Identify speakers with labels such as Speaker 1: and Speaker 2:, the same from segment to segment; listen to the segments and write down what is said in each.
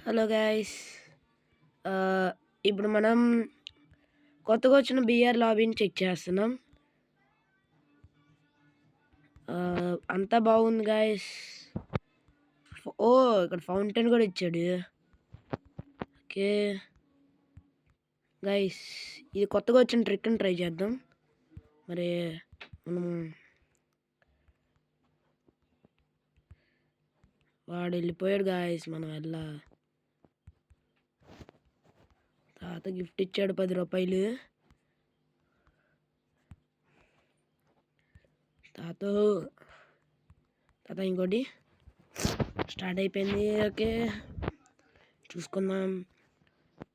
Speaker 1: Hello guys. ఇప్పుడు మనం కొత్తగా వచ్చిన బిఆర్ లాబీని చెక్ చేస్తున్నాం. అంతా బాగుంది గైస్. ఇక్కడ ఫౌంటైన్ కూడా ఇచ్చాడు. ఓకే గైస్, ఇది కొత్తగా వచ్చిన ట్రిక్ని ట్రై చేద్దాం. మరి మనం వాడు వెళ్ళిపోయాడు గాయస్. మనం తాత గిఫ్ట్ ఇచ్చాడు 10 రూపాయలు. తాత ఇంకోటి స్టార్ట్ అయిపోయింది. ఓకే చూసుకుందాం.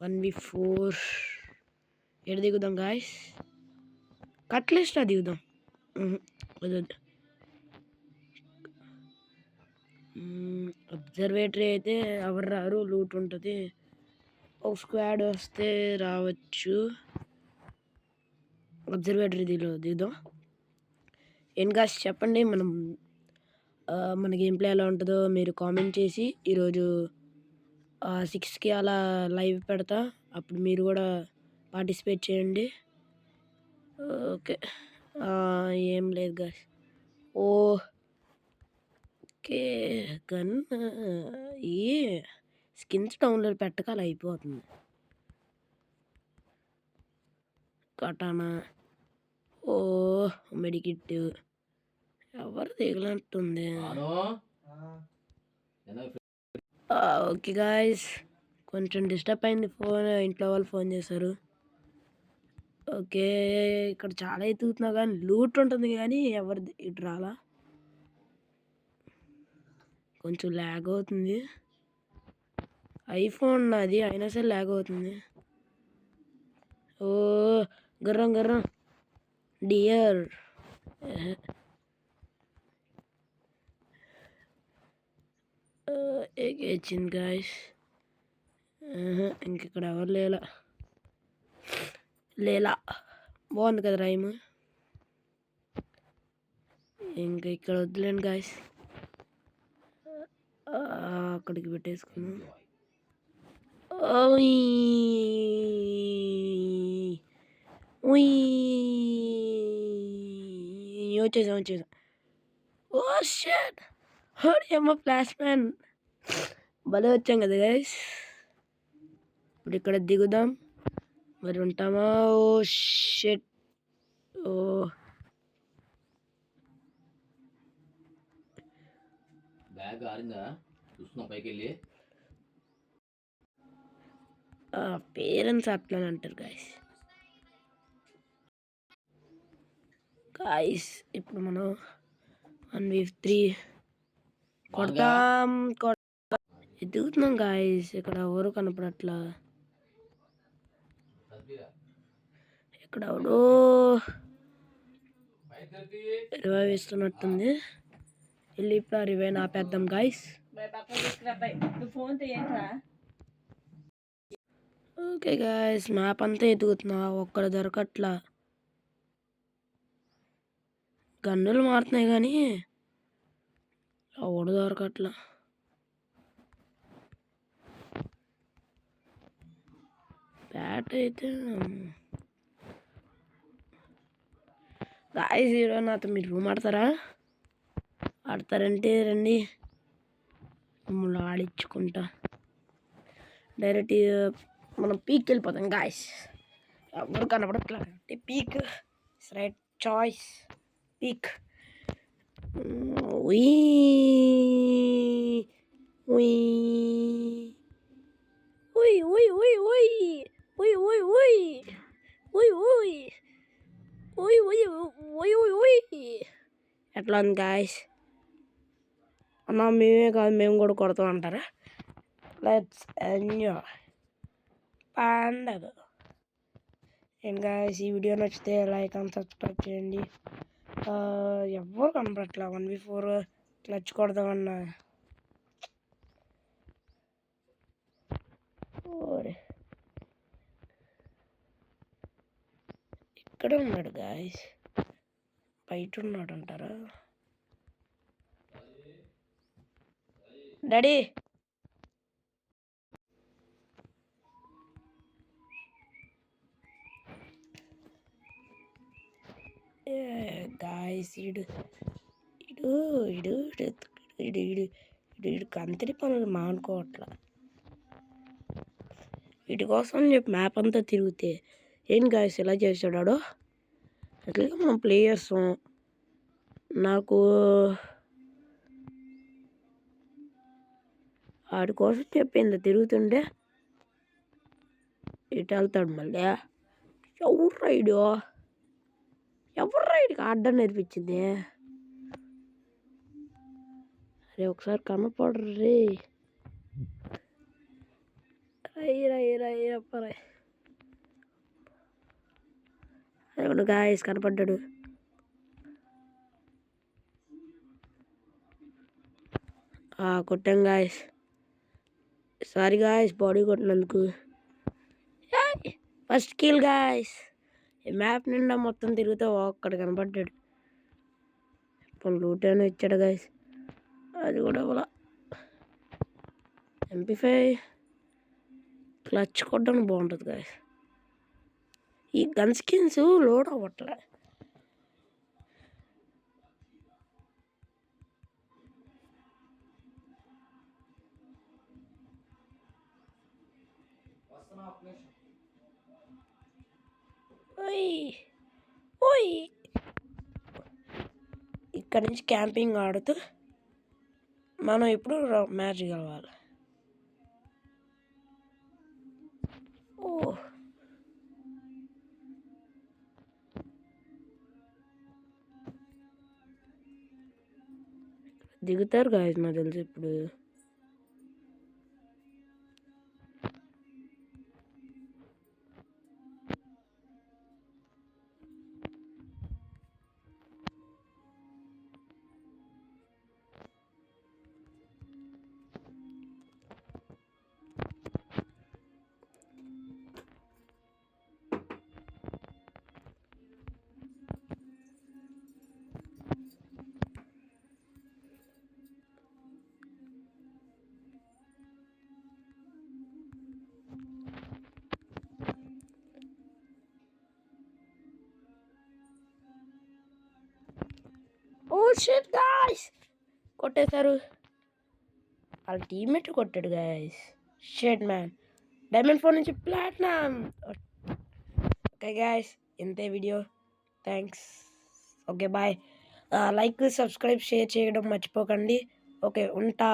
Speaker 1: 1v4 ఎక్కడ దిగుదాం గాయస్? కట్లిస్టా దిగుదాం. అబ్జర్వేటరీ అయితే ఎవరు రారు, లూట్ ఉంటుంది. ఒక స్క్వాడ్ వస్తే రావచ్చు. అబ్జర్వేటరీలో దిగుదాం. ఏం గాస్ చెప్పండి, మన గేమ్ ప్లే ఎలా ఉంటుందో మీరు కామెంట్ చేసి ఈరోజు 6కి అలా లైవ్ పెడతా. అప్పుడు మీరు కూడా పార్టిసిపేట్ చేయండి. ఓకే ఏం లేదు గాస్. ఓకే గన్ ఈ స్కిన్స్ డౌన్లోడ్ పెట్టకాల అయిపోతుంది. కటానా మెడికిట్ ఎవరు దిగలంటుంది. ఓకే గాయస్, కొంచెం డిస్టర్బ్ అయింది. ఇంట్లో వాళ్ళు ఫోన్ చేశారు. ఓకే ఇక్కడ చాలా ఎత్తుకుతున్నా కానీ లూట్ ఉంటుంది, కానీ ఎవరు ఇటు రాలా. కొంచెం ల్యాగ్ అవుతుంది. ఐఫోన్ నాది అయినా సరే ల్యాగ్ అవుతుంది. గుర్రం డియర్ వచ్చింది గాయస్. ఇంకెక్కడ ఎవరు లేలా బాగుంది కదా రైమ్. ఇంకా ఇక్కడ వద్దులేండి గాయస్, అక్కడికి పెట్టేసుకున్నాం. వచ్చేసాం. ఓ షట్, అమ్మ ఫ్లాష్ మ్యాన్ భలే వచ్చాం కదా గైస్. ఇప్పుడు ఇక్కడ దిగుదాం. మరి ఉంటామా? ఓ షట్, పేరెంట్స్ అట్లా అంటారు గాయస్. ఇప్పుడు మనం 1v3 కొడతాం. ఎదుగుతున్నాం గాయస్. ఇక్కడ ఎవరు కనపడట్లా. ఇక్కడ ఎవడో రివైవ్ ఇస్తున్నట్టుంది. వెళ్ళి ఇప్పుడు రివైవ్ ఆపేద్దాం గాయస్. ఓకే గాయస్, మ్యాప్ అంతా ఎదుగుతున్నా, ఒక్కడ దొరకట్లా. గన్నులు మారుతున్నాయి కానీ ఎవడు దొరకట్లా. బ్యాట్ అయితే గాయస్, హీరో నాతో మీరు రూమ్ ఆడతారంటే రండి, మమ్మల్ని ఆడించుకుంటా. డైరెక్ట్ మనం పీక్ వెళ్ళిపోతాం గాయస్. ఎవరు కనపడట్లా అంటే పీక్ రైట్ చాయిస్. పీక్ ఎట్లా ఉంది గాయస్? అన్నా మేమే కాదు, మేము కూడా కొడతాం అంటారా? లెట్స్ ఎంజాయ్ పండగ. అండ్ గాయస్, ఈ వీడియో నచ్చితే లైక్ అండ్ సబ్స్క్రైబ్ చేయండి. ఎవరు కనపడట్లా. 1v4 clutch కొడదామన్నా. ఇక్కడ ఉన్నాడు గాయస్, బయట ఉన్నాడు అంటారా? డాడీ గాయస్ ఇడు ఇడు ఇడు ఇడు ఇడు ఇడు కంతిరి పనులు మానుకోవట్లా. వీటి కోసం చెప్పి మ్యాప్ అంతా తిరిగితే ఏం గాయస్ ఇలా చేసాడాడు. అట్లా మనం ప్లేయర్స్ నాకు వాడి కోసం చెప్పింది తిరుగుతుంటే ఇటు వెళ్తాడు మళ్ళీ. ఎవరు రైడ్కి ఆడడం నేర్పించింది? అరే ఒకసారి కనపడరు రే. రై అదే గాయస్ కనపడ్డాడు. కొట్టాం గాయస్. సారీ గాయస్ బాడీ కొట్టినందుకు. First kill guys. ఈ మ్యాప్ నిండా మొత్తం తిరిగితే ఒక్కడ కనపడ్డాడు. లూట్ అయినా ఇచ్చాడు గాయస్. అది కూడా అవ్వాల. MP5 క్లచ్ కొట్టడానికి బాగుంటుంది గాయస్. ఈ గన్ స్కిన్స్ లోడ్ అవ్వట్లే. ఓయ్ ఇక్కడ నుంచి క్యాంపింగ్ ఆడుతూ మనం ఇప్పుడు మ్యాచ్ గెలవాలి. దిగుతారు గాయస్ నాకు తెలిసి ఇప్పుడు. షిట్ గాయ్స్ కొట్టేశారు. వాళ్ళ టీమ్మేట్ కొట్టాడు గాయస్. Shit man. డైమండ్ 4 నుంచి ప్లాటినం. ఓకే గాయస్ ఇంతే video. Thanks. Okay bye. Like subscribe share చేయడం మర్చిపోకండి. ఓకే ఉంటా.